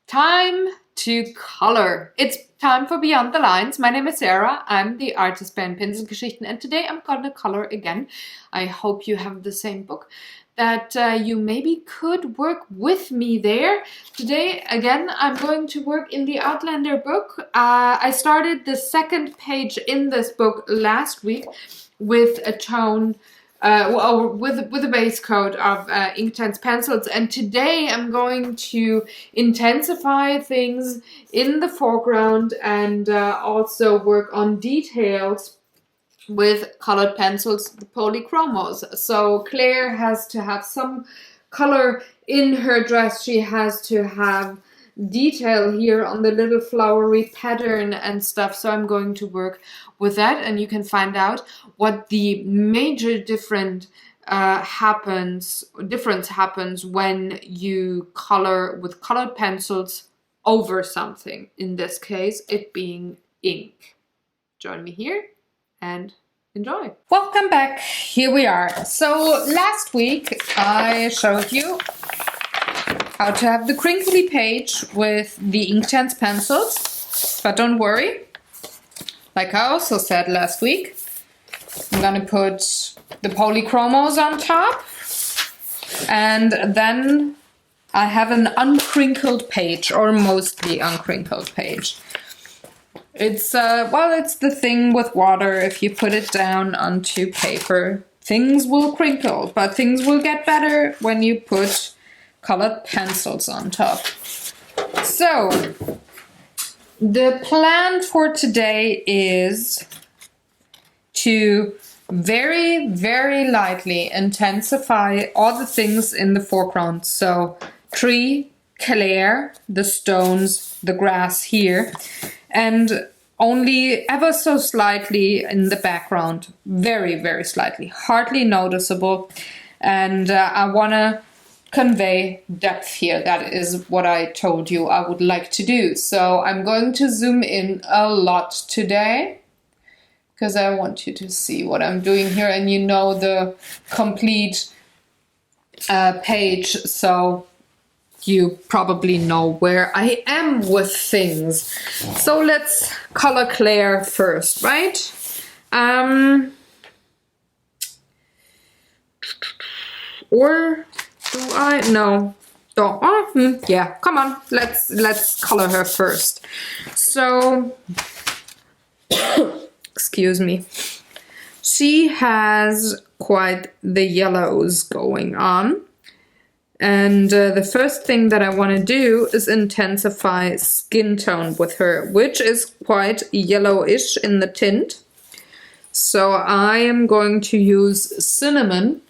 Time to color. It's time for Beyond the Lines. My name is Sarah. I'm the artist behind Pinselgeschichten, and today I'm gonna color again. I hope you have the same book, that you maybe could work with me there. Today, again, I'm going to work in the Outlander book. I started the second page in this book last week with a tone with a base coat of Inktense pencils, and today I'm going to intensify things in the foreground and also work on details with colored pencils, the polychromos. So Claire has to have some color in her dress. She has to have detail here on the little flowery pattern and stuff, so I'm going to work with that, and you can find out what the major difference happens when you color with colored pencils over something, in this case it being ink. Join me here and enjoy. Welcome back. Here we are. So last week I showed you how to have the crinkly page with the Inktense pencils, but don't worry, like I also said last week, I'm gonna put the polychromos on top, and then I have an uncrinkled page, or mostly uncrinkled page. It's well, it's the thing with water. If you put it down onto paper, things will crinkle, but things will get better when you put colored pencils on top. So the plan for today is to very, very lightly intensify all the things in the foreground. So tree, Claire, the stones, the grass here, and only ever so slightly in the background. Very, very slightly, hardly noticeable. And I want to convey depth here. That is what I told you I would like to do. So I'm going to zoom in a lot today, because I want you to see what I'm doing here, and you know the complete page, so you probably know where I am with things. So let's color Claire first, right? Or do I? No. Don't. Oh, yeah. Come on. Let's color her first. So, excuse me. She has quite the yellows going on. And the first thing that I want to do is intensify skin tone with her, which is quite yellowish in the tint. So I am going to use cinnamon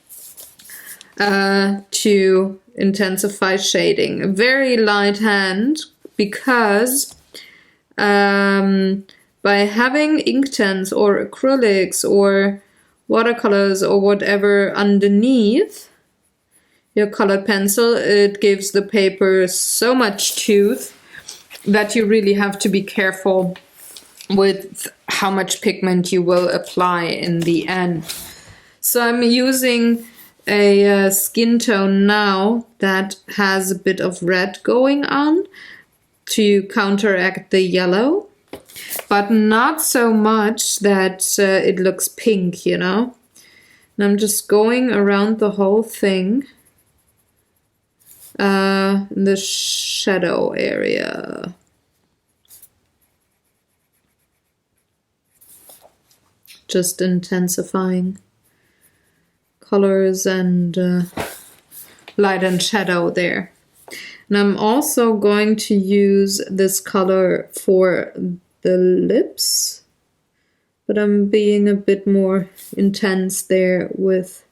to intensify shading. A very light hand, because by having Inktense or acrylics or watercolors or whatever underneath your colored pencil, it gives the paper so much tooth that you really have to be careful with how much pigment you will apply in the end. So I'm using a skin tone now that has a bit of red going on to counteract the yellow, but not so much that it looks pink, you know. And I'm just going around the whole thing in the shadow area. Just intensifying colors and light and shadow there. And I'm also going to use this color for the lips, but I'm being a bit more intense there with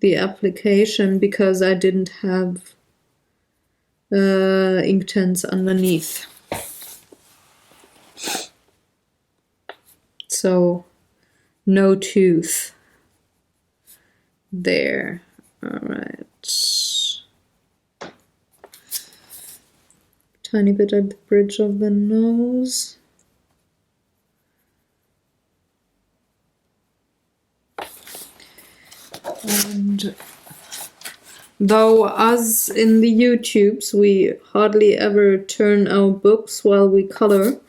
the application because I didn't have Inktense underneath. So no tooth there. All right. Tiny bit at the bridge of the nose. And Though us in the YouTubes, we hardly ever turn our books while we color.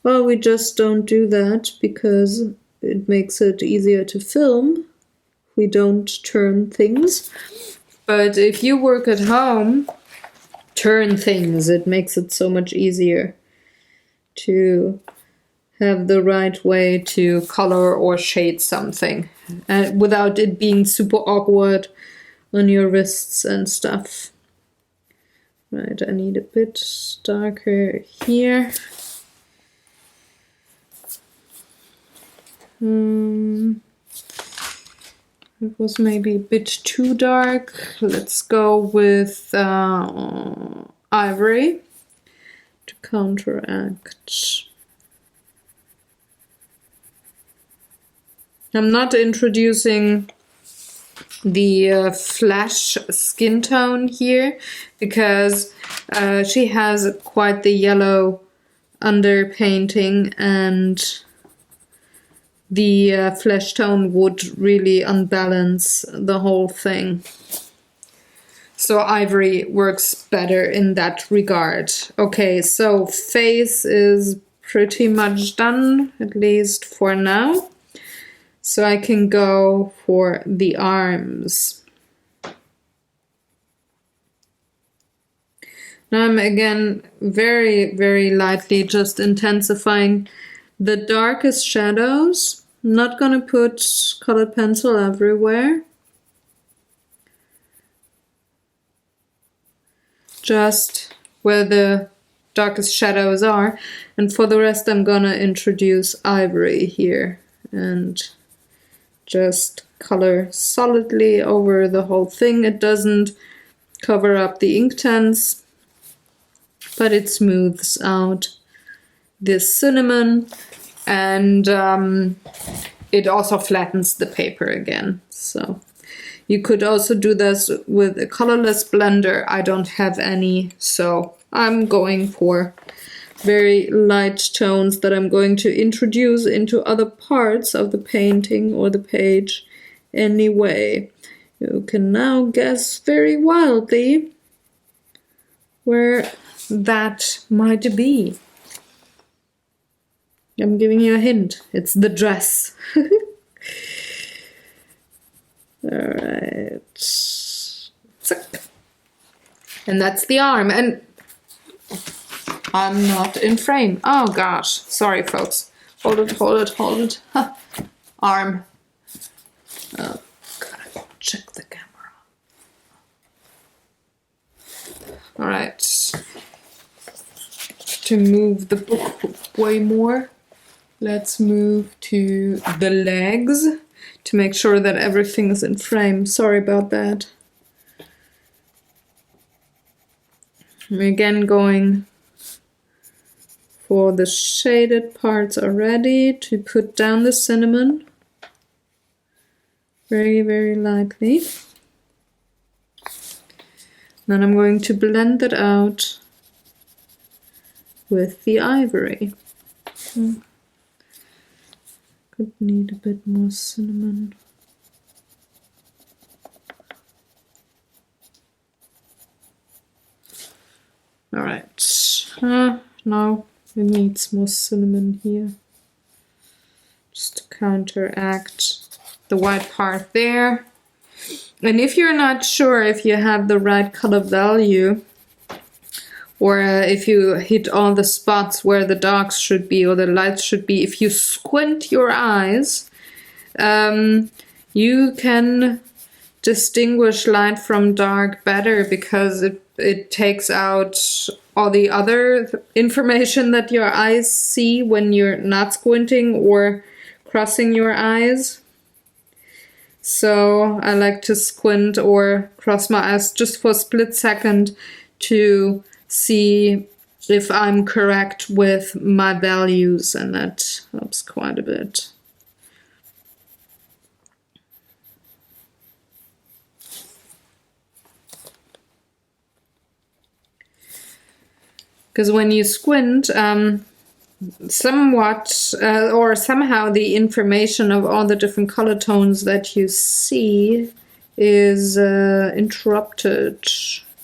Well, we just don't do that because it makes it easier to film. We don't turn things. But if you work at home, turn things. It makes it so much easier to have the right way to color or shade something without it being super awkward on your wrists and stuff. Right, I need a bit darker here. It was maybe a bit too dark. Let's go with ivory to counteract. I'm not introducing the flash skin tone here because she has quite the yellow underpainting, and the flesh tone would really unbalance the whole thing. So ivory works better in that regard. Okay, so face is pretty much done, at least for now. So I can go for the arms. Now I'm again very, very lightly just intensifying the darkest shadows. I'm not gonna put colored pencil everywhere. Just where the darkest shadows are. And for the rest I'm gonna introduce ivory here and just color solidly over the whole thing. It doesn't cover up the ink tints, but it smooths out this cinnamon, and it also flattens the paper again. So you could also do this with a colorless blender. I don't have any, so I'm going for very light tones that I'm going to introduce into other parts of the painting or the page anyway. You can now guess very wildly where that might be. I'm giving you a hint. It's the dress. Alright. And that's the arm. And I'm not in frame. Oh gosh. Sorry, folks. Hold it, hold it, hold it. Ha. Arm. Oh, gotta check the camera. Alright. To move the book way more, let's move to the legs to make sure that everything is in frame. Sorry about that. I'm again going for the shaded parts already to put down the cinnamon very, very lightly. Then I'm going to blend it out with the ivory. Could need a bit more cinnamon. Alright, now it needs more cinnamon here, just to counteract the white part there. And if you're not sure if you have the right color value, or if you hit all the spots where the darks should be or the lights should be, if you squint your eyes, you can distinguish light from dark better, because it takes out all the other information that your eyes see when you're not squinting or crossing your eyes. So I like to squint or cross my eyes just for a split second to see if I'm correct with my values, and that helps quite a bit. Because when you squint, somewhat or somehow the information of all the different color tones that you see is interrupted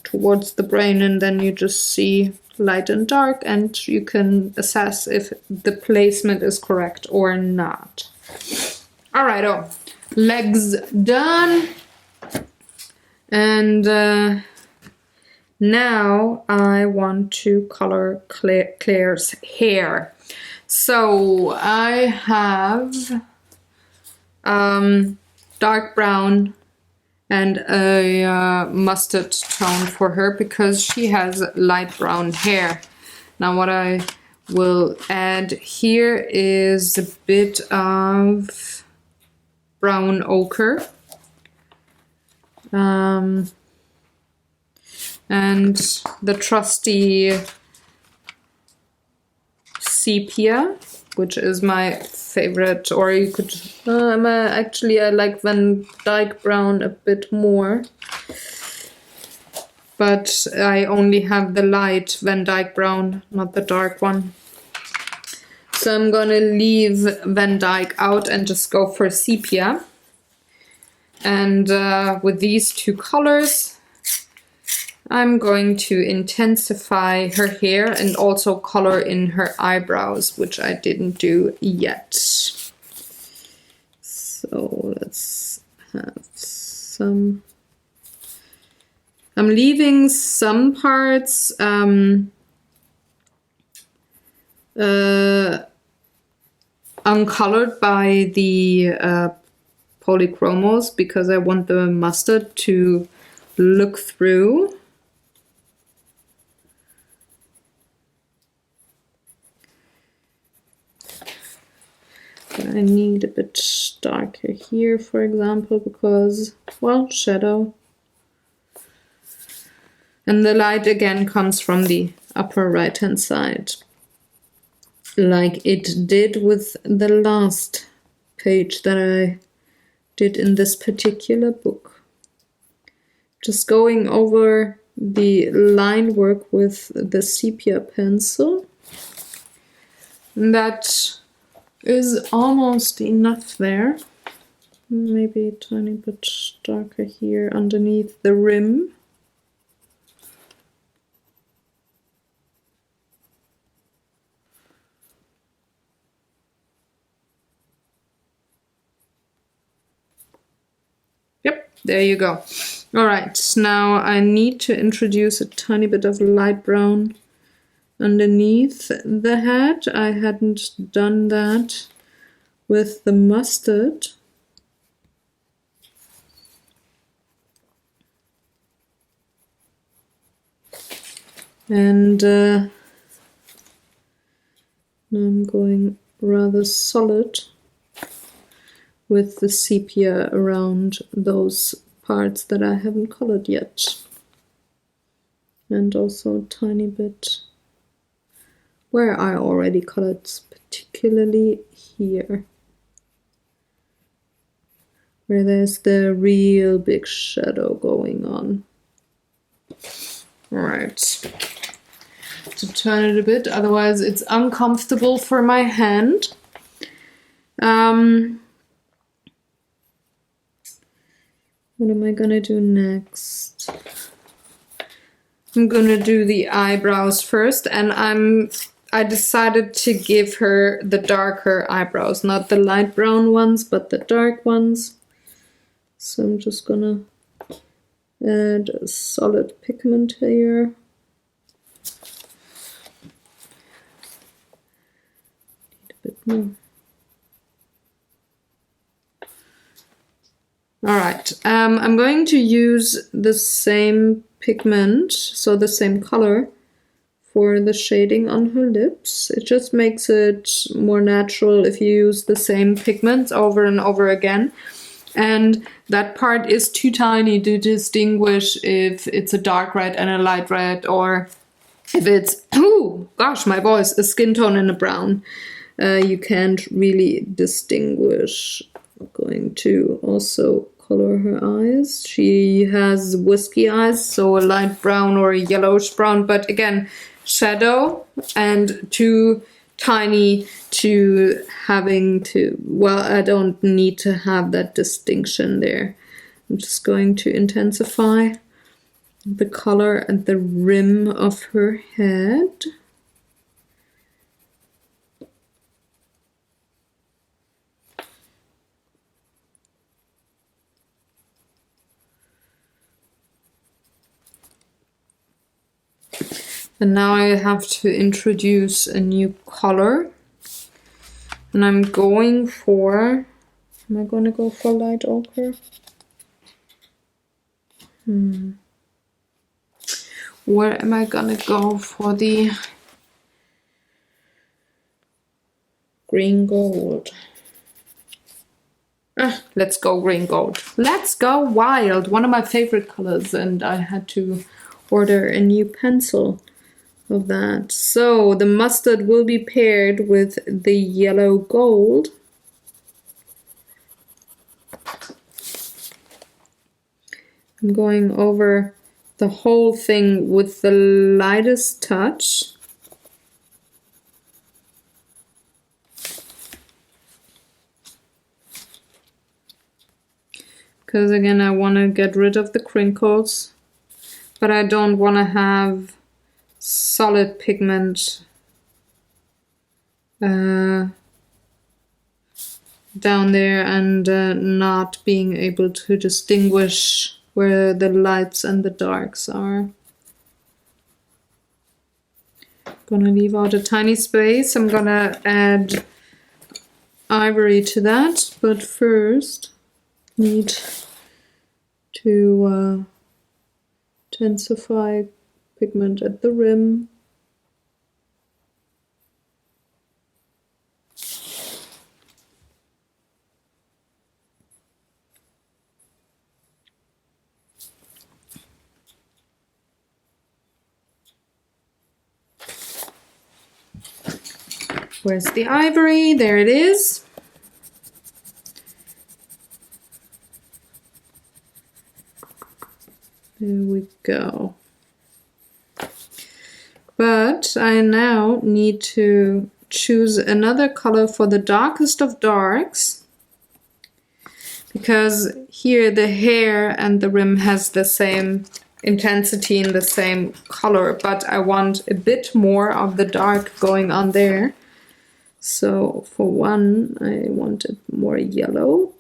towards the brain, and then you just see light and dark, and you can assess if the placement is correct or not. All right, legs done. And now I want to color Claire's hair. So I have dark brown and a mustard tone for her because she has light brown hair. Now what I will add here is a bit of brown ochre. And the trusty sepia, which is my favorite, or you could, actually I like Van Dyke brown a bit more, but I only have the light Van Dyke brown, not the dark one. So I'm gonna leave Van Dyke out and just go for sepia. And with these two colors, I'm going to intensify her hair and also color in her eyebrows, which I didn't do yet. So let's have some. I'm leaving some parts uncolored by the polychromos because I want the mustard to look through. I need a bit darker here, for example, because, well, shadow. And the light again comes from the upper right hand side, like it did with the last page that I did in this particular book. Just going over the line work with the sepia pencil. And that is almost enough there. Maybe a tiny bit darker here underneath the rim. Yep, there you go. All right, now I need to introduce a tiny bit of light brown underneath the head. I hadn't done that with the mustard. And now I'm going rather solid with the sepia around those parts that I haven't colored yet. And also a tiny bit where I already colored, particularly here, where there's the real big shadow going on. All right, to turn it a bit, otherwise it's uncomfortable for my hand. What am I gonna do next? I'm gonna do the eyebrows first, and I decided to give her the darker eyebrows, not the light brown ones, but the dark ones. So I'm just gonna add a solid pigment here. Need a bit more. All right, I'm going to use the same pigment, so the same color, for the shading on her lips. It just makes it more natural if you use the same pigments over and over again. And that part is too tiny to distinguish if it's a dark red and a light red, or if it's, oh gosh, my voice, a skin tone and a brown. You can't really distinguish. I'm going to also color her eyes. She has whiskey eyes, so a light brown or a yellowish brown, but again, shadow and too tiny to having to, well, I don't need to have that distinction there. I'm just going to intensify the color at the rim of her head. And now I have to introduce a new color. And I'm going for, am I going to go for light ochre? Where am I going to go for the green gold? Let's go green gold. Let's go wild. One of my favorite colors, and I had to order a new pencil of that. So the mustard will be paired with the yellow gold. I'm going over the whole thing with the lightest touch. Because again, I want to get rid of the crinkles, but I don't want to have solid pigment down there and not being able to distinguish where the lights and the darks are. Gonna leave out a tiny space. I'm gonna add ivory to that, but first need to intensify pigment at the rim. Where's the ivory? There it is. There we go. But I now need to choose another color for the darkest of darks, because here the hair and the rim has the same intensity and the same color, but I want a bit more of the dark going on there. So for one, I want it more yellow.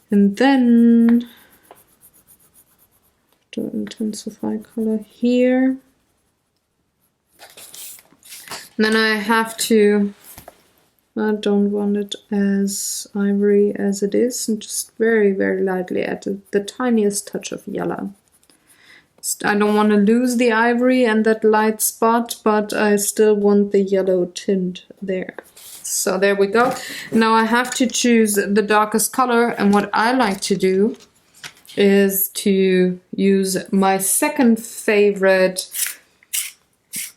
And then to intensify color here. And then I have to, I don't want it as ivory as it is, and just very, very lightly add the tiniest touch of yellow. I don't want to lose the ivory and that light spot, but I still want the yellow tint there. So there we go. Now I have to choose the darkest color, and what I like to do is to use my second favorite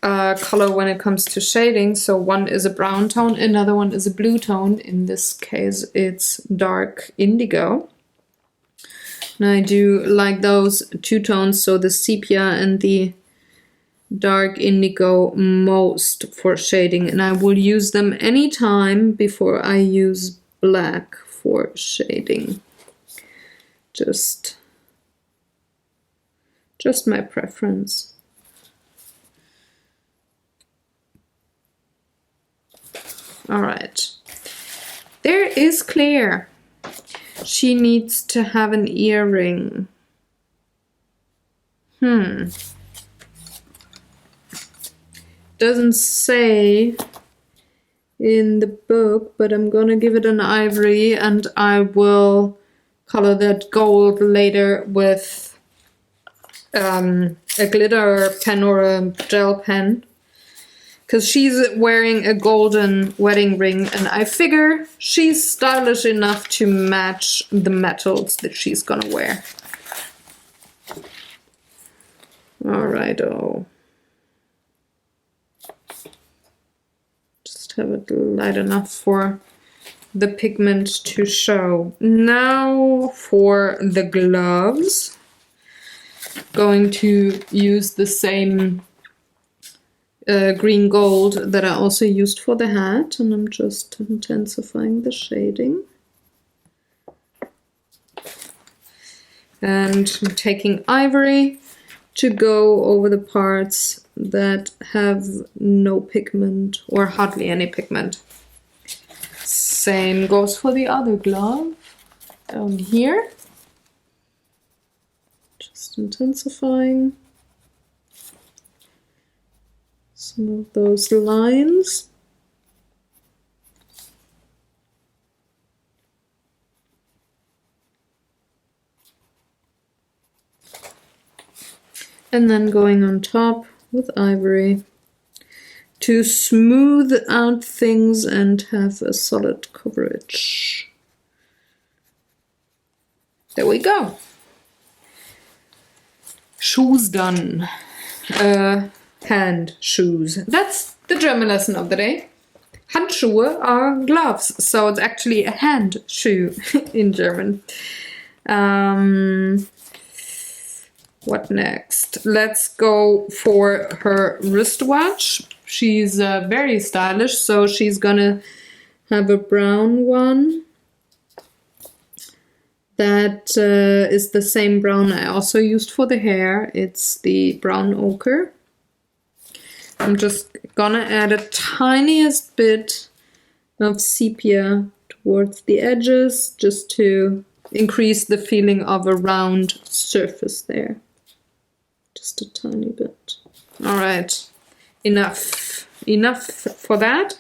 color when it comes to shading. So one is a brown tone, another one is a blue tone. In this case, it's dark indigo. And I do like those two tones, so the sepia and the dark indigo most for shading, and I will use them anytime before I use black for shading. Just my preference. All right. There is Claire. She needs to have an earring. Doesn't say in the book, but I'm gonna give it an ivory, and I will color that gold later with a glitter pen or a gel pen, because she's wearing a golden wedding ring, and I figure she's stylish enough to match the metals that she's gonna wear. Alrighto. Just have it light enough for the pigment to show. Now for the gloves. Going to use the same green gold that I also used for the hat, and I'm just intensifying the shading. And I'm taking ivory to go over the parts that have no pigment or hardly any pigment. Same goes for the other glove down here. Just intensifying some of those lines. And then going on top with ivory to smooth out things and have a solid coverage. There we go. Shoes done. Hand shoes. That's the German lesson of the day. Handschuhe are gloves, so it's actually a hand shoe in German. What next? Let's go for her wristwatch. She's very stylish, so she's gonna have a brown one. That is the same brown I also used for the hair. It's the brown ochre. I'm just gonna add a tiniest bit of sepia towards the edges just to increase the feeling of a round surface there. Just a tiny bit. All right, enough for that.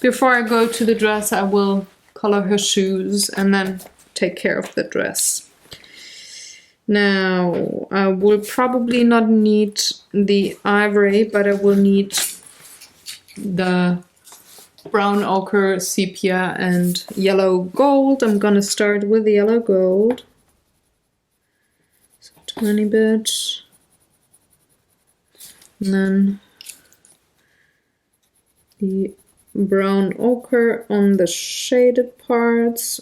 Before I go to the dress, I will color her shoes and then take care of the dress. Now, I will probably not need the ivory, but I will need the brown ochre, sepia, and yellow gold. I'm gonna start with the yellow gold. So a tiny bit. And then the brown ochre on the shaded parts.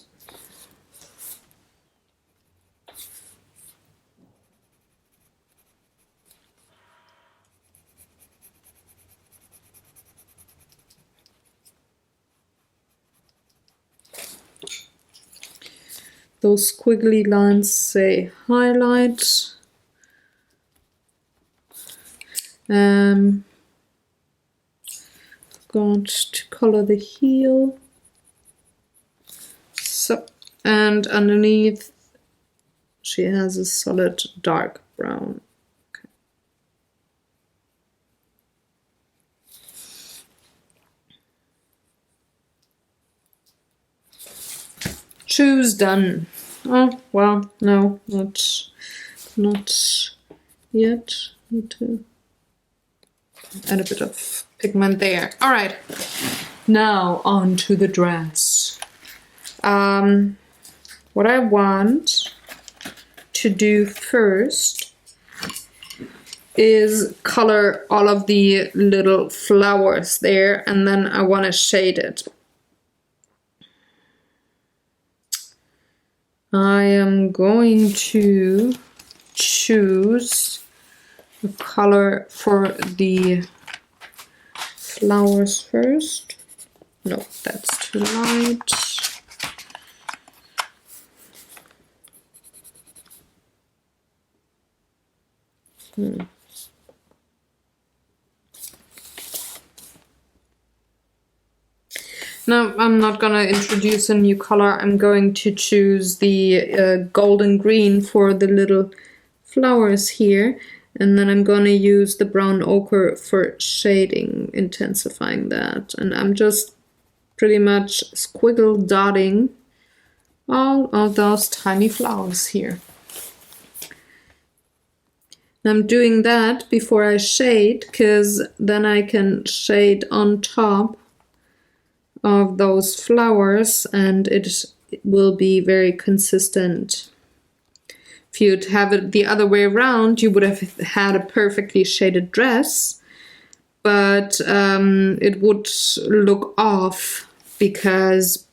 Those squiggly lines say highlight. Got to color the heel. So, and underneath she has a solid dark brown. Okay. Shoes done. Oh, well, no, not yet. Need to add a bit of pigment there. All right, now on to the dress. What I want to do first is color all of the little flowers there, and then I want to shade it. I am going to choose a color for the flowers first. No, that's too light. No, I'm not gonna introduce a new color. I'm going to choose the golden green for the little flowers here, and then I'm gonna use the brown ochre for shading, intensifying that. And I'm just pretty much squiggle dotting all of those tiny flowers here. I'm doing that before I shade, because then I can shade on top of those flowers and it will be very consistent. If you'd have it the other way around, you would have had a perfectly shaded dress, but it would look off because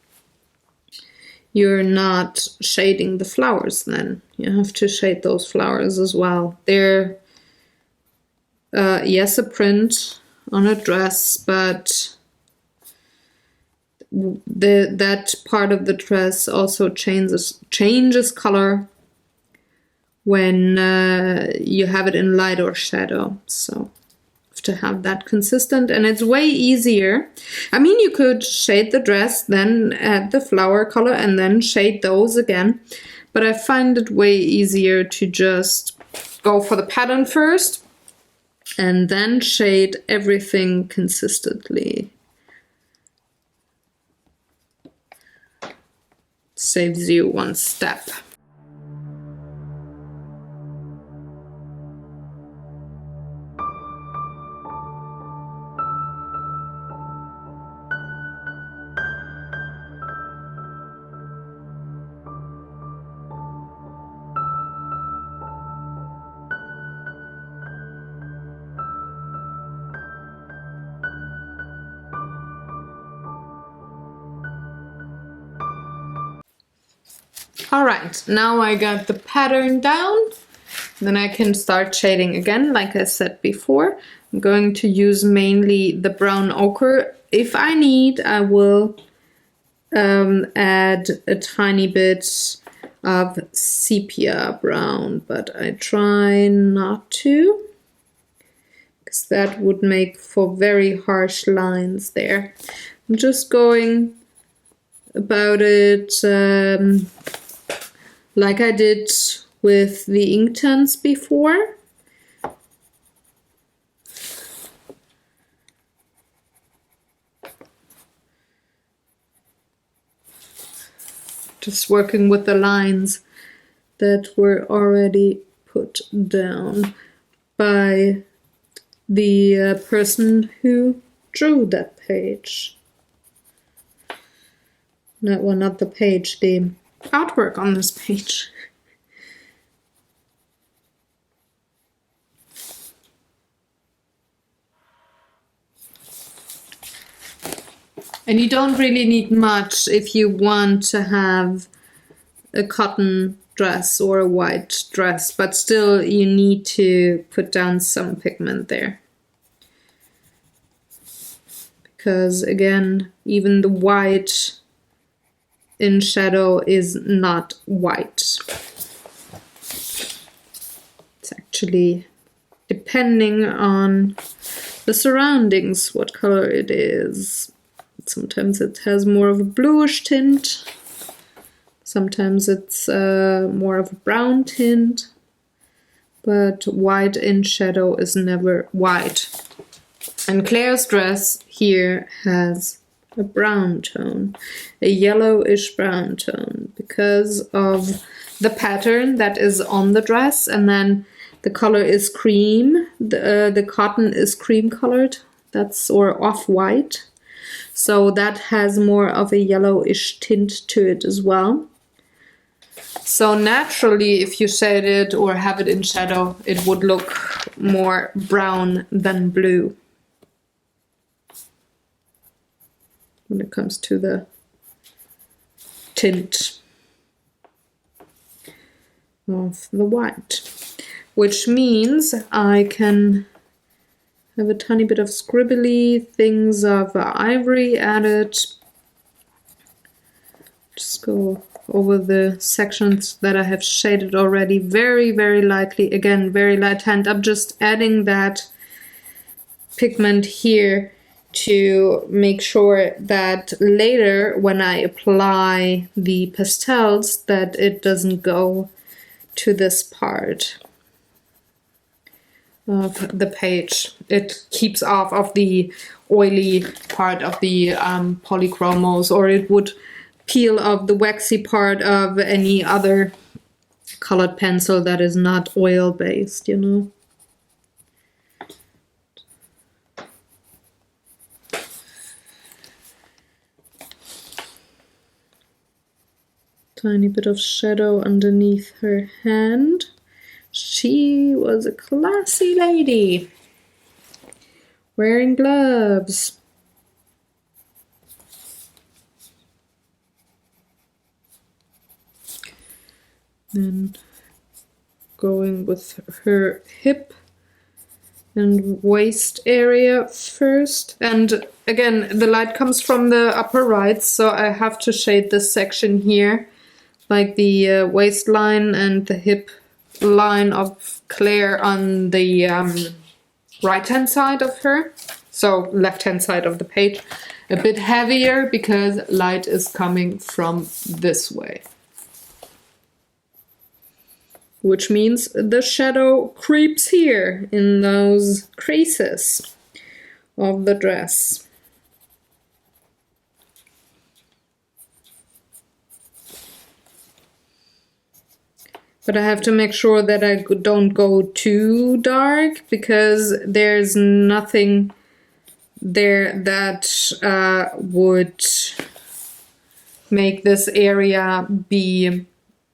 you're not shading the flowers then. You have to shade those flowers as well. They're, yes, a print on a dress, but that part of the dress also changes color when you have it in light or shadow. So to have that consistent, and it's way easier. I mean, you could shade the dress, then add the flower color, and then shade those again. But I find it way easier to just go for the pattern first and then shade everything consistently. Saves you one step. All right, now I got the pattern down. Then I can start shading again, like I said before. I'm going to use mainly the brown ochre. If I need, I will add a tiny bit of sepia brown, but I try not to, because that would make for very harsh lines there. I'm just going about it like I did with the Inktense before. Just working with the lines that were already put down by the person who drew that page. No, well, not the page, the artwork on this page. And you don't really need much if you want to have a cotton dress or a white dress, but still you need to put down some pigment there. Because again, even the white in shadow is not white. It's actually depending on the surroundings, what color it is. Sometimes it has more of a bluish tint. Sometimes it's more of a brown tint. But white in shadow is never white. And Claire's dress here has a brown tone, a yellowish brown tone, because of the pattern that is on the dress, and then the color is cream. The cotton is cream colored, or off-white, so that has more of a yellowish tint to it as well. So naturally, if you shade it or have it in shadow, it would look more brown than blue when it comes to the tint of the white, which means I can have a tiny bit of scribbly things of ivory added. Just go over the sections that I have shaded already very, very lightly. Again, very light hand. I'm just adding that pigment here to make sure that later when I apply the pastels that it doesn't go to this part of the page. It keeps off of the oily part of the polychromos, or it would peel off the waxy part of any other colored pencil that is not oil based, you know. Tiny bit of shadow underneath her hand. She was a classy lady, wearing gloves. Then going with her hip and waist area first. And again, the light comes from the upper right, so I have to shade this section here, like the waistline and the hip line of Claire on the right-hand side of her, so left-hand side of the page, a bit heavier because light is coming from this way. Which means the shadow creeps here in those creases of the dress. But I have to make sure that I don't go too dark, because there's nothing there that would make this area be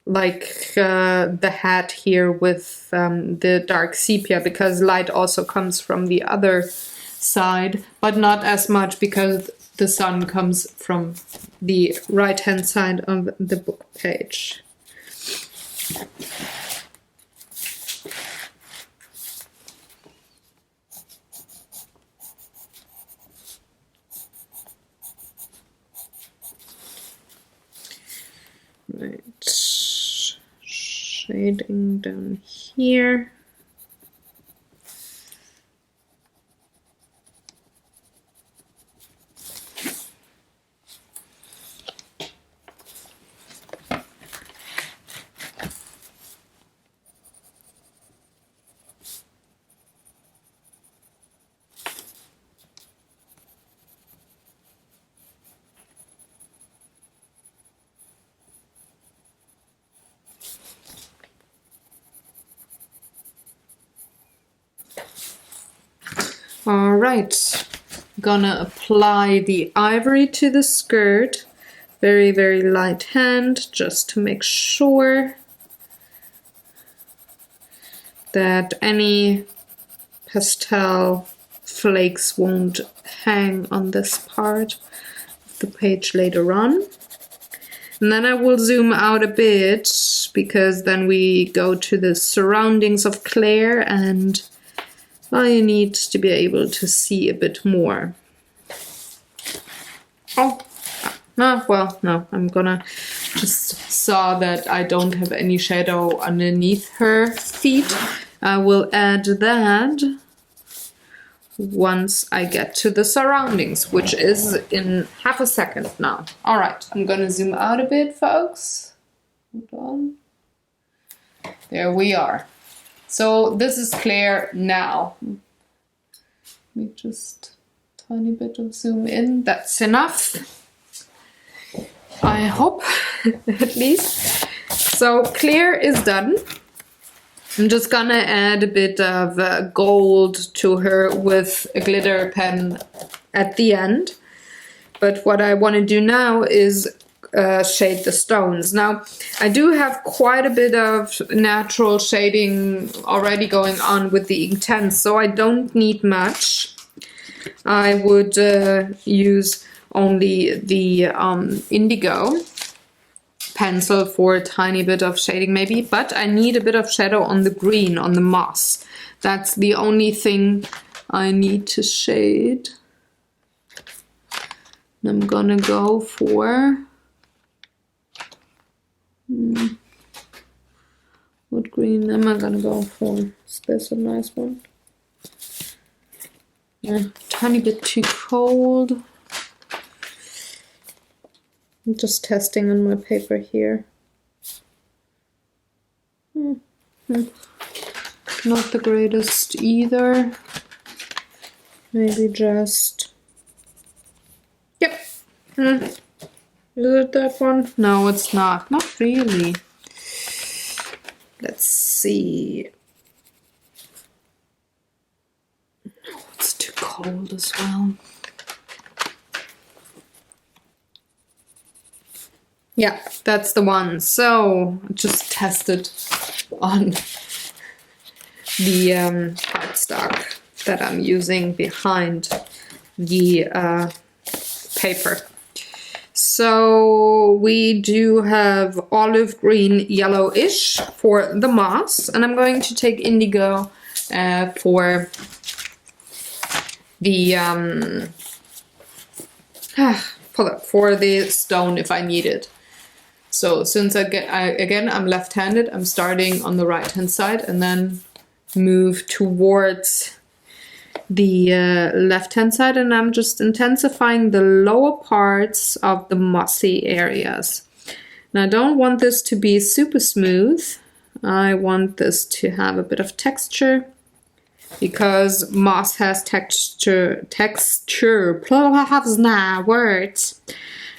like the hat here with the dark sepia, because light also comes from the other side, but not as much because the sun comes from the right hand side of the book page. Right, shading down here. All right, gonna apply the ivory to the skirt. Very, very light hand, just to make sure that any pastel flakes won't hang on this part of the page later on. And then I will zoom out a bit, because then we go to the surroundings of Claire, and I need to be able to see a bit more. Oh, no, well, no, I'm gonna just saw that I don't have any shadow underneath her feet. I will add that once I get to the surroundings, which is in half a second now. All right, I'm gonna zoom out a bit, folks. Hold on. There we are. So this is Claire now. Let me just tiny bit of zoom in. That's enough, I hope, at least. So Claire is done. I'm just gonna add a bit of gold to her with a glitter pen at the end. But what I want to do now is shade the stones. Now, I do have quite a bit of natural shading already going on with the Inktense, so I don't need much. I would use only the indigo pencil for a tiny bit of shading maybe, but I need a bit of shadow on the green, on the moss. That's the only thing I need to shade. And I'm gonna go for what green am I gonna go for? Is this a nice one? Yeah, tiny bit too cold. I'm just testing on my paper here. Not the greatest either. Maybe just... Yep. Is it that one? No, it's not. Not really. Let's see. Oh, it's too cold as well. Yeah, that's the one. So just tested on the cardstock that I'm using behind the paper. So we do have olive green, yellowish for the moss, and I'm going to take indigo for the for the stone if I need it. So since again I'm left-handed, I'm starting on the right-hand side and then move towards the left-hand side, and I'm just intensifying the lower parts of the mossy areas. And I don't want this to be super smooth. I want this to have a bit of texture, because moss has texture, words.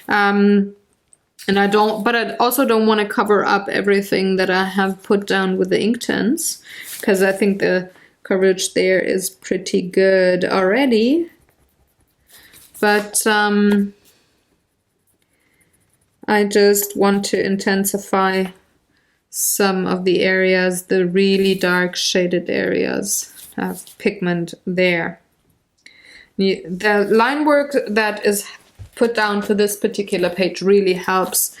And I also don't want to cover up everything that I have put down with the Inktense, because I think the coverage there is pretty good already. But I just want to intensify some of the areas, the really dark shaded areas have pigment there. The line work that is put down for this particular page really helps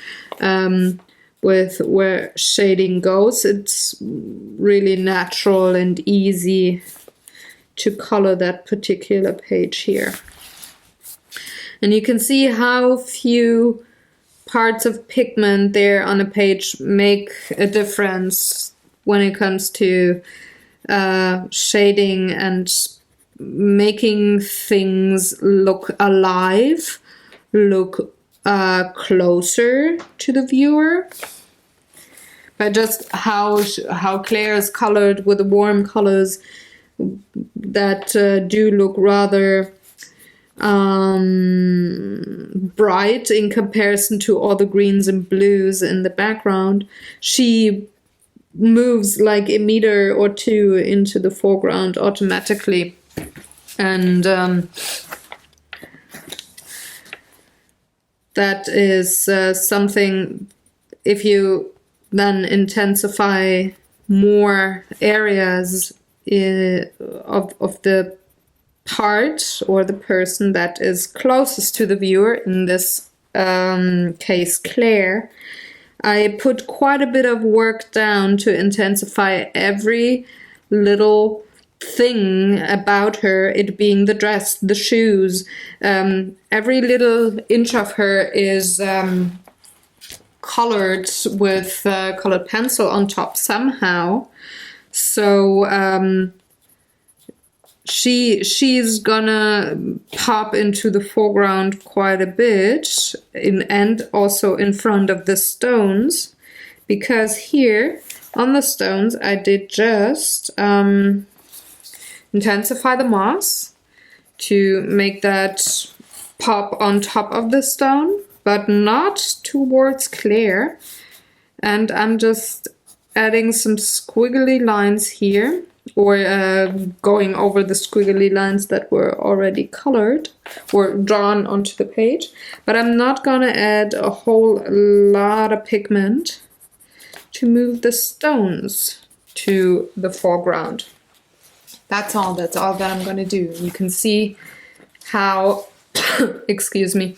with where shading goes. It's really natural and easy to color that particular page here. And you can see how few parts of pigment there on a page make a difference when it comes to shading and making things look alive, look closer to the viewer. But just how Claire is colored with the warm colors that do look rather bright in comparison to all the greens and blues in the background. She moves like a meter or two into the foreground automatically. And that is something, if you then intensify more areas of the part or the person that is closest to the viewer, in this case Claire, I put quite a bit of work down to intensify every little thing about her, it being the dress, the shoes, every little inch of her is colored with colored pencil on top somehow. So she's gonna pop into the foreground quite a bit, and also in front of the stones, because here on the stones I did just intensify the moss to make that pop on top of the stone, but not towards Claire. And I'm just adding some squiggly lines here, or going over the squiggly lines that were already colored or drawn onto the page. But I'm not gonna add a whole lot of pigment to move the stones to the foreground. That's all that I'm gonna do. You can see how, excuse me,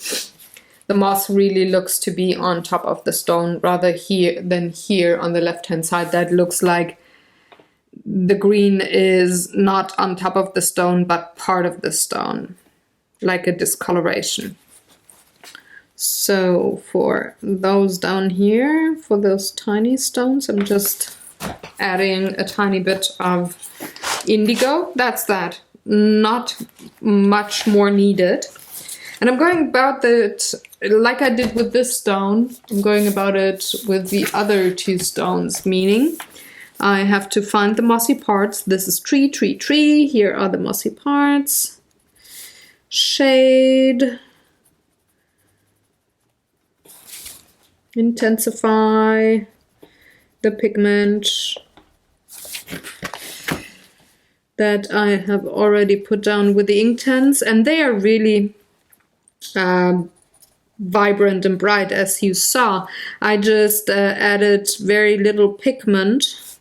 the moss really looks to be on top of the stone rather than here on the left-hand side. That looks like the green is not on top of the stone, but part of the stone, like a discoloration. So for those down here, for those tiny stones, I'm just adding a tiny bit of indigo. That's that. Not much more needed. And I'm going about it like I did with this stone. I'm going about it with the other two stones, meaning I have to find the mossy parts. This is tree, tree, tree. Here are the mossy parts. Shade. Intensify the pigment that I have already put down with the Inktense, and they are really vibrant and bright, as you saw. I just added very little pigment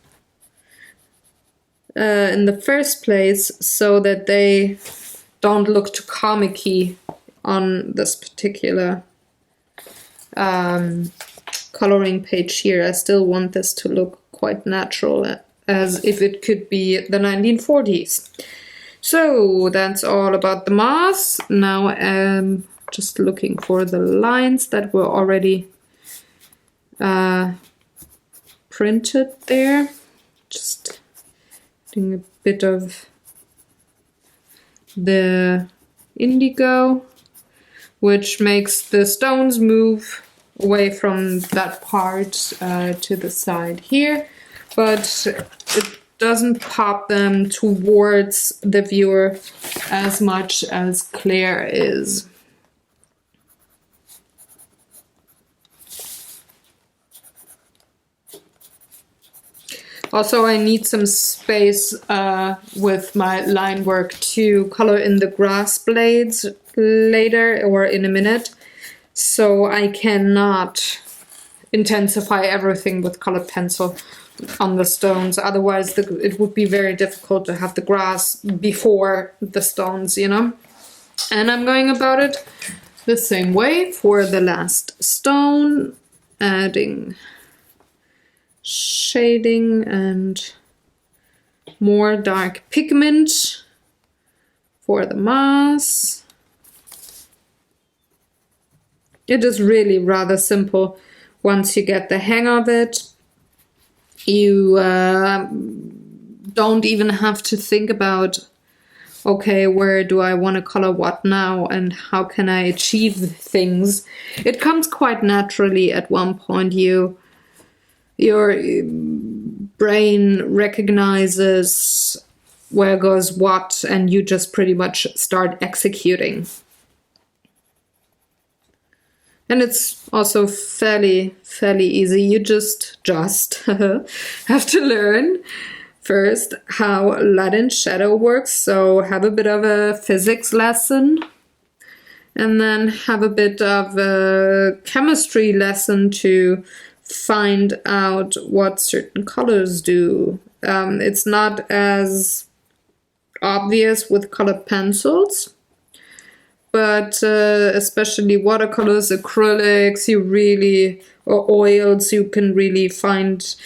in the first place so that they don't look too comic-y on this particular coloring page here. I still want this to look quite natural, as if it could be the 1940s. So that's all about the moss. Now I'm just looking for the lines that were already printed there. Just doing a bit of the indigo, which makes the stones move away from that part to the side here, but it doesn't pop them towards the viewer as much as Claire is. Also, I need some space with my line work to color in the grass blades later or in a minute. So I cannot intensify everything with colored pencil on the stones. Otherwise, it would be very difficult to have the grass before the stones, you know. And I'm going about it the same way for the last stone, adding shading and more dark pigment for the moss. It is really rather simple once you get the hang of it. You don't even have to think about, okay, where do I want to color what now and how can I achieve things. It comes quite naturally at one point. Your brain recognizes where goes what, and you just pretty much start executing. And it's also fairly easy. You just have to learn first how light and shadow works. So have a bit of a physics lesson, and then have a bit of a chemistry lesson to find out what certain colors do. It's not as obvious with colored pencils, but especially watercolors, acrylics, or oils, you can really find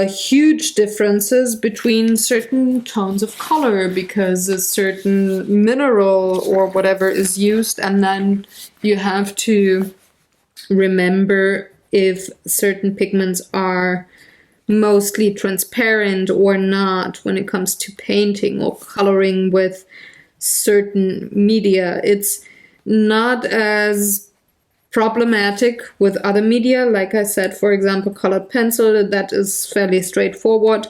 huge differences between certain tones of color because a certain mineral or whatever is used, and then you have to remember if certain pigments are mostly transparent or not when it comes to painting or coloring with certain media. It's not as problematic with other media. Like I said, for example, colored pencil, that is fairly straightforward.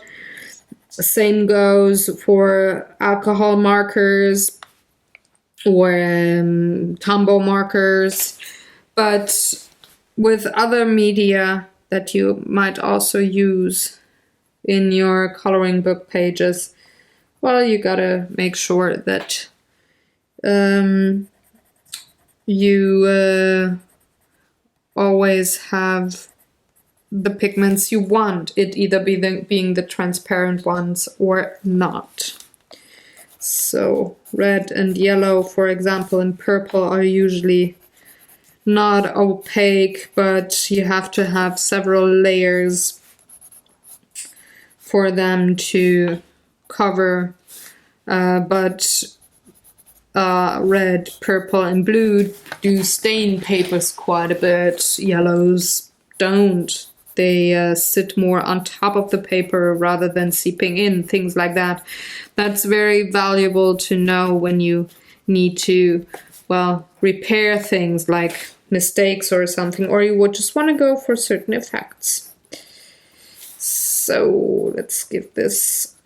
Same goes for alcohol markers or Tombow markers. But with other media that you might also use in your coloring book pages, well, you gotta make sure that you always have the pigments you want, it either being the transparent ones or not. So red and yellow, for example, and purple are usually not opaque, but you have to have several layers for them to cover. But red, purple, and blue do stain papers quite a bit. Yellows don't. They sit more on top of the paper rather than seeping in, things like that. That's very valuable to know when you need to, well, repair things like mistakes or something, or you would just want to go for certain effects. So let's give this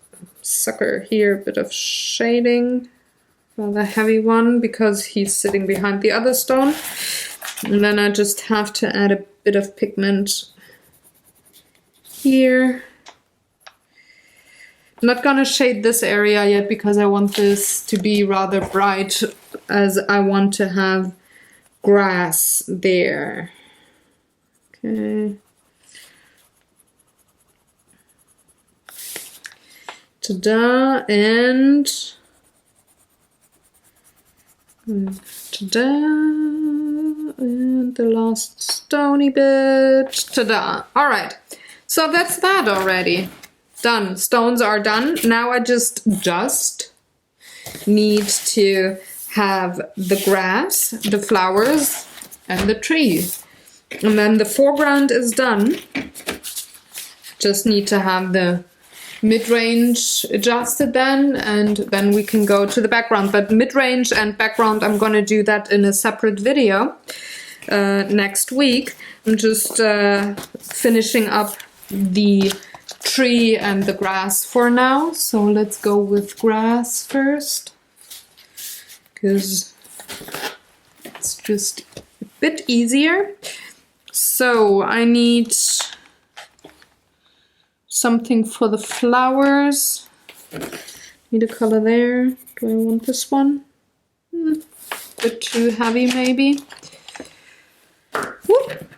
sucker here a bit of shading, rather heavy one, because he's sitting behind the other stone. And then I just have to add a bit of pigment here. I'm not gonna shade this area yet because I want this to be rather bright, as I want to have grass there. Okay. Ta-da, and ta-da. And the last stony bit. Ta-da! All right. So that's that already. Done. Stones are done. Now I just need to have the grass, the flowers, and the tree. And then the foreground is done. Just need to have the mid-range adjusted then, and then we can go to the background. But mid-range and background, I'm gonna do that in a separate video next week. I'm just finishing up the tree and the grass for now. So let's go with grass first, because it's just a bit easier. So I need something for the flowers. Need a color there. Do I want this one? A bit too heavy maybe. Whoop.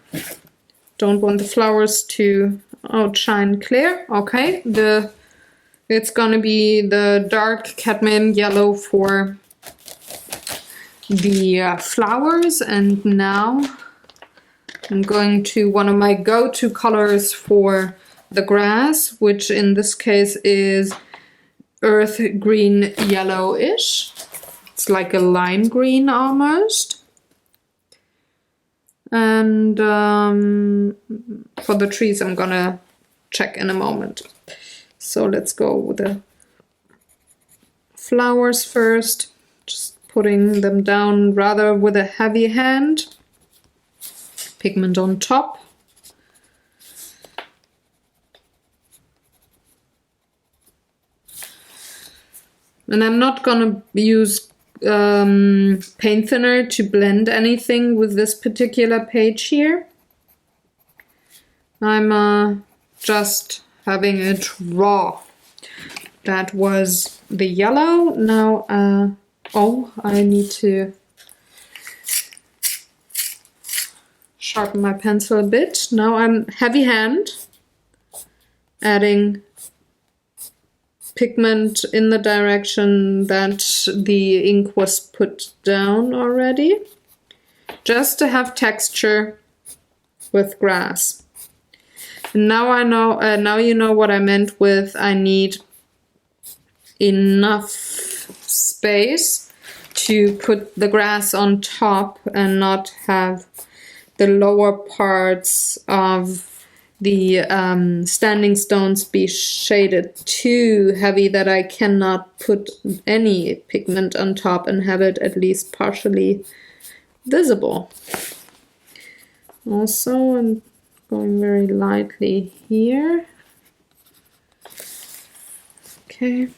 Don't want the flowers to outshine clear. Okay, it's gonna be the dark cadmium yellow for the flowers, and now I'm going to one of my go-to colors for the grass, which in this case is earth green yellowish. It's like a lime green almost. And for the trees I'm gonna check in a moment. So let's go with the flowers first. Just putting them down rather with a heavy hand. Pigment on top. And I'm not gonna use paint thinner to blend anything with this particular page here. I'm just having it raw. That was the yellow. Now, oh, I need to sharpen my pencil a bit. Now I'm heavy hand, adding pigment in the direction that the ink was put down already, just to have texture with grass. And now I know, now you know what I meant with I need enough space to put the grass on top and not have the lower parts of the standing stones be shaded too heavy that I cannot put any pigment on top and have it at least partially visible. Also, I'm going very lightly here. Okay.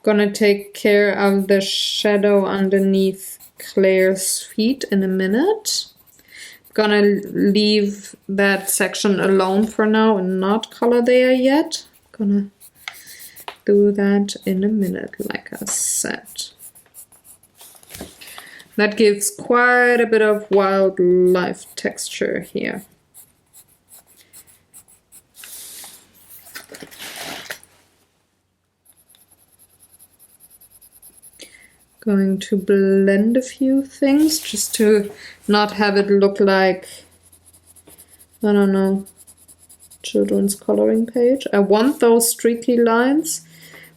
Gonna take care of the shadow underneath Claire's feet in a minute. Gonna leave that section alone for now and not color there yet. Gonna do that in a minute, like I said. That gives quite a bit of wildlife texture here. Going to blend a few things just to not have it look like, I don't know, children's coloring page. I want those streaky lines,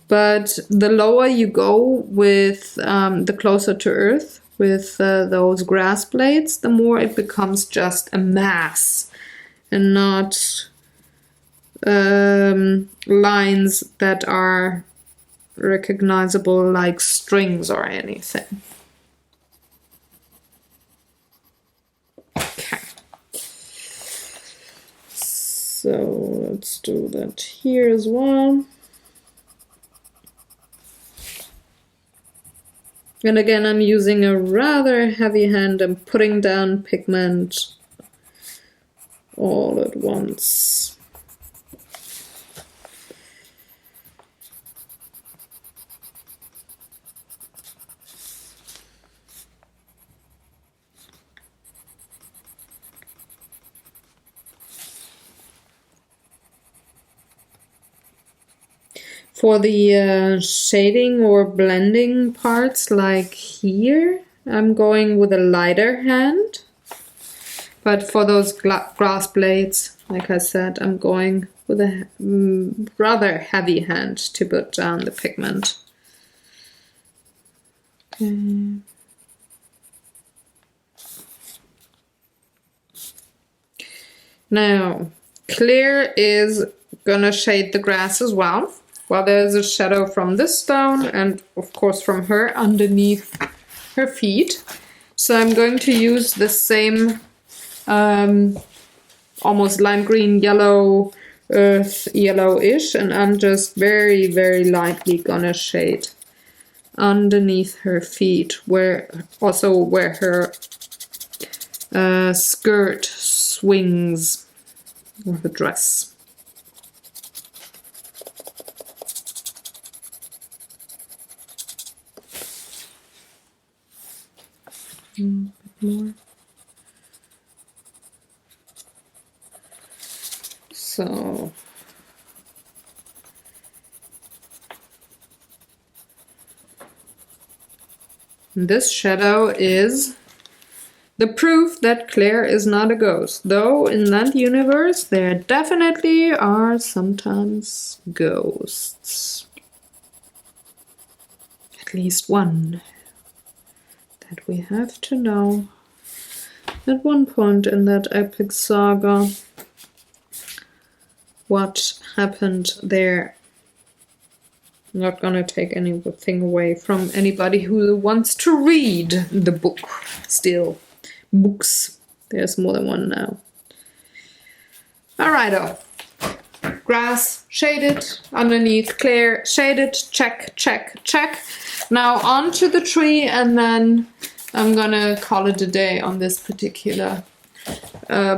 but the lower you go with the closer to earth with those grass blades, the more it becomes just a mass and not lines that are recognizable like strings or anything. Okay. So let's do that here as well. And again, I'm using a rather heavy hand and putting down pigment all at once. For the shading or blending parts like here, I'm going with a lighter hand. But for those grass blades, like I said, I'm going with a rather heavy hand to put down the pigment. Okay. Now, Clear is gonna shade the grass as well. Well, there's a shadow from this stone and of course from her underneath her feet. So I'm going to use the same almost lime green yellow, earth yellowish, and I'm just very, very lightly gonna shade underneath her feet, where her skirt swings with the dress. A bit more. So this shadow is the proof that Claire is not a ghost, though in that universe there definitely are sometimes ghosts. At least one that we have to know at one point in that epic saga what happened there. I'm not gonna take anything away from anybody who wants to read the book still. Books. There's more than one now. Alrighto. Grass shaded, underneath Claire shaded, check, check, check. Now on to the tree, and then I'm gonna call it a day on this particular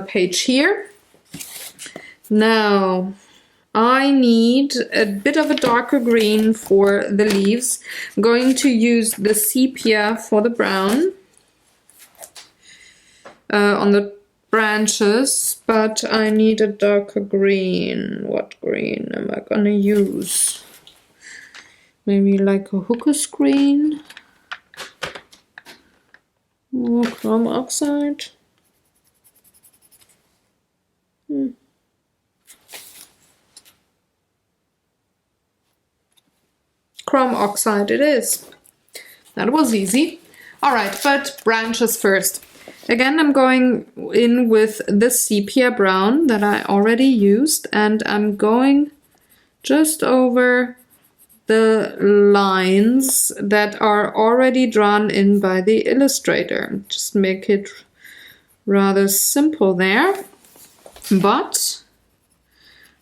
page here. Now I need a bit of a darker green for the leaves. I'm going to use the sepia for the brown on the branches, but I need a darker green. What green am I gonna use? Maybe like a hooker's green or chrome oxide. Chrome oxide it is. That was easy. Alright, but branches first. Again, I'm going in with the sepia brown that I already used, and I'm going just over the lines that are already drawn in by the illustrator. Just make it rather simple there. But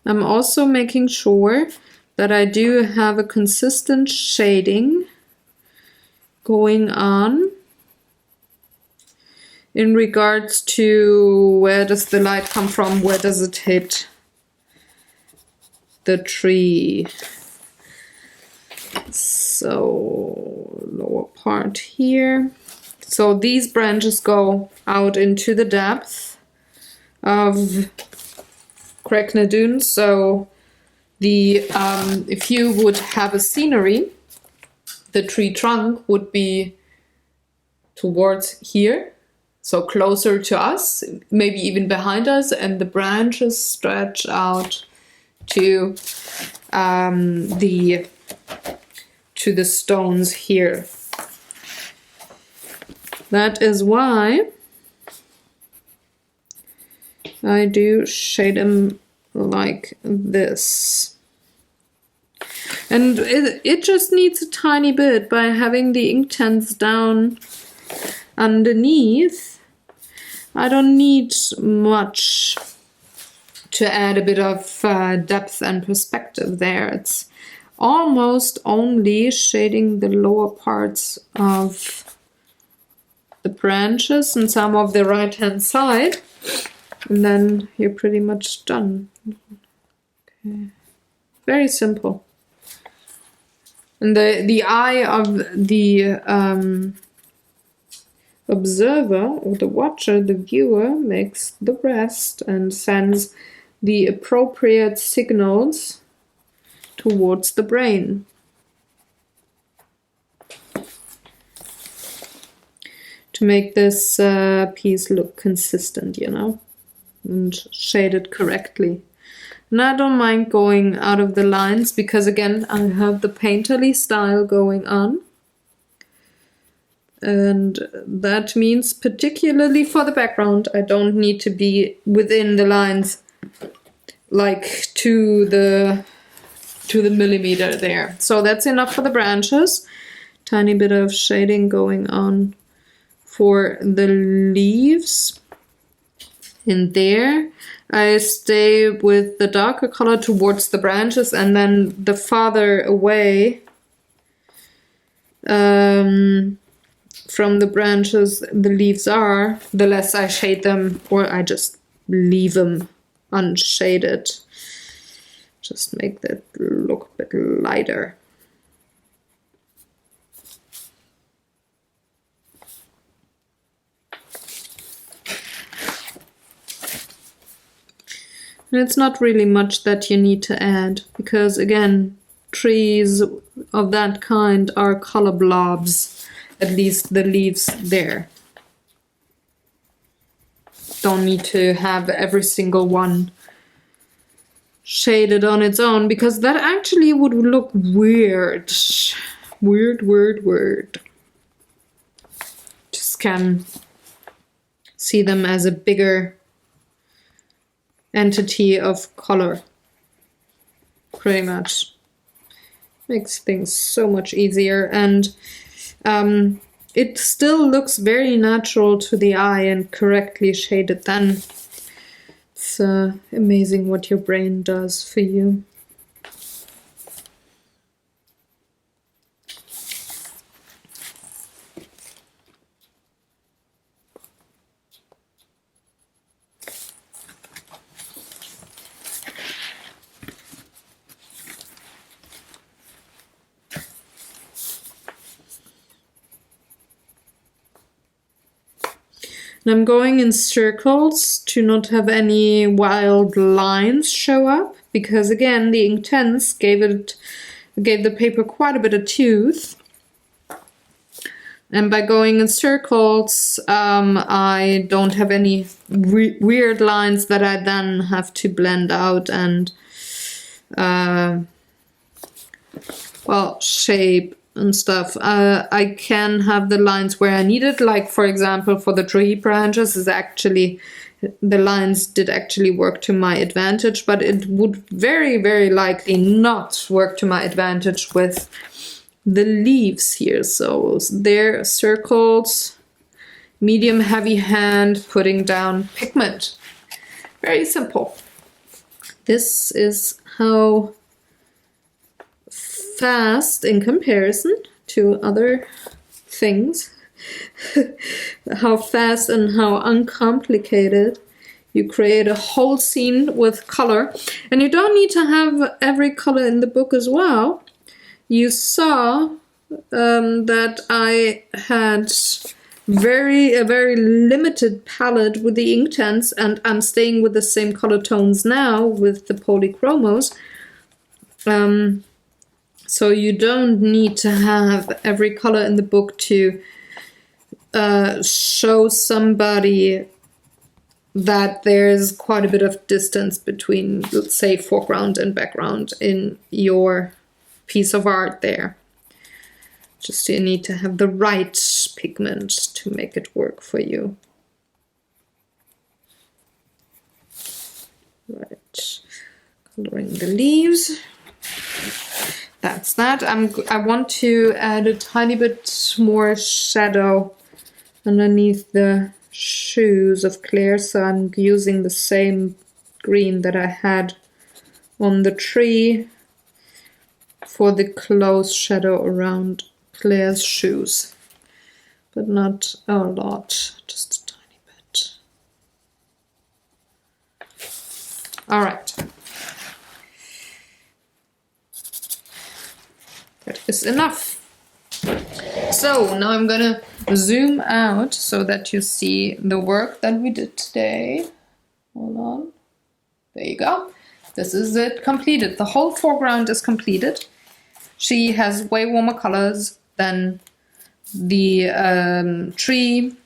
I'm also making sure that I do have a consistent shading going on in regards to where does the light come from, where does it hit the tree. So lower part here. So these branches go out into the depth of Craigh. So the if you would have a scenery, the tree trunk would be towards here, so closer to us, maybe even behind us, and the branches stretch out to the stones here. That is why I do shade them like this. And it just needs a tiny bit by having the Inktense down underneath. I don't need much to add a bit of depth and perspective there. It's almost only shading the lower parts of the branches and some of the right hand side, and then you're pretty much done. Okay. Very simple. And the eye of the observer or the watcher, the viewer, makes the rest and sends the appropriate signals towards the brain. To make this piece look consistent, you know, and shade it correctly. And I don't mind going out of the lines because, again, I have the painterly style going on. And that means, particularly for the background, I don't need to be within the lines, like to the millimeter there. So that's enough for the branches. Tiny bit of shading going on for the leaves. In there, I stay with the darker color towards the branches, and then the farther away from the branches the leaves are, the less I shade them, or I just leave them unshaded. Just make that look a bit lighter. And it's not really much that you need to add, because again, trees of that kind are color blobs, at least the leaves there. Don't need to have every single one shaded on its own, because that actually would look weird. Weird. Just can see them as a bigger entity of color, pretty much. Makes things so much easier, and it still looks very natural to the eye and correctly shaded then. It's amazing what your brain does for you. And I'm going in circles to not have any wild lines show up, because again, the Inktense gave the paper quite a bit of tooth. And by going in circles, I don't have any weird lines that I then have to blend out and well, shape and stuff. I can have the lines where I need it, like for example for the tree branches is actually, the lines did actually work to my advantage, but it would very likely not work to my advantage with the leaves here. So there, circles, medium heavy hand, putting down pigment. Very simple. This is how fast, in comparison to other things, how fast and how uncomplicated you create a whole scene with color. And you don't need to have every color in the book as well. You saw that I had a very limited palette with the Inktense, and I'm staying with the same color tones now with the polychromos. So you don't need to have every color in the book to show somebody that there's quite a bit of distance between, let's say, foreground and background in your piece of art there. Just you need to have the right pigment to make it work for you. Right, coloring the leaves. That's that. I want to add a tiny bit more shadow underneath the shoes of Claire, so I'm using the same green that I had on the tree for the close shadow around Claire's shoes, but not a lot, just a tiny bit. All right. That is enough. So now I'm gonna zoom out so that you see the work that we did today. Hold on. There you go. this is it completed. The whole foreground is completed. She has way warmer colors than the tree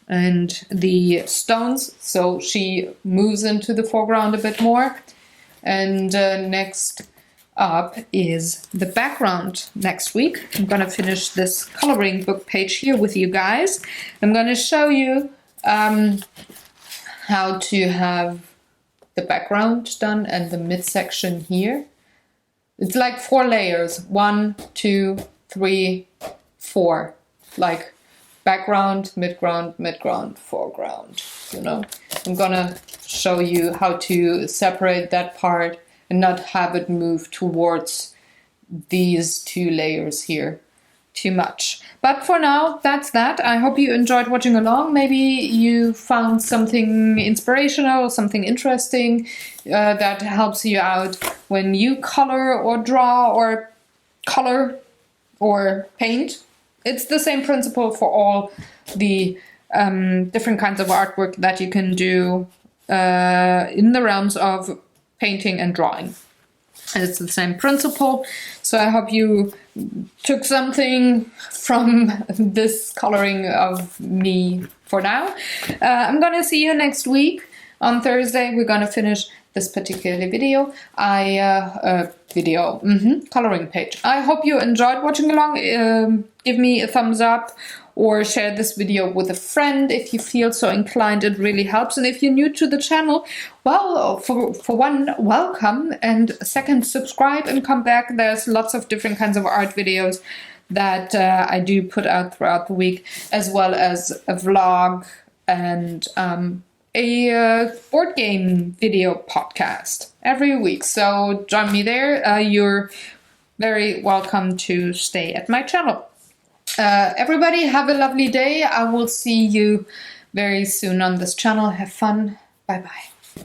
and the stones, so she moves into the foreground a bit more. And next up is the background. Next week I'm gonna finish this coloring book page here with you guys. I'm gonna show you how to have the background done and the midsection here. It's like 4 layers, 1, 2, 3, 4, like background, midground, midground, foreground, you know. I'm gonna show you how to separate that part and not have it move towards these 2 layers here too much. But for now, that's that. I hope you enjoyed watching along. Maybe you found something inspirational, something interesting that helps you out when you color or draw or color or paint. It's the same principle for all the different kinds of artwork that you can do in the realms of painting and drawing. And it's the same principle. So I hope you took something from this coloring of me for now. I'm gonna see you next week. On Thursday, we're gonna finish this particular video. Coloring page. I hope you enjoyed watching along. Give me a thumbs up or share this video with a friend if you feel so inclined. It really helps. And if you're new to the channel, well, for one, welcome, and second, subscribe and come back. There's lots of different kinds of art videos that I do put out throughout the week, as well as a vlog and a board game video podcast every week. So join me there. You're very welcome to stay at my channel. Everybody have a lovely day. I will see you very soon on this channel. Have fun. Bye bye.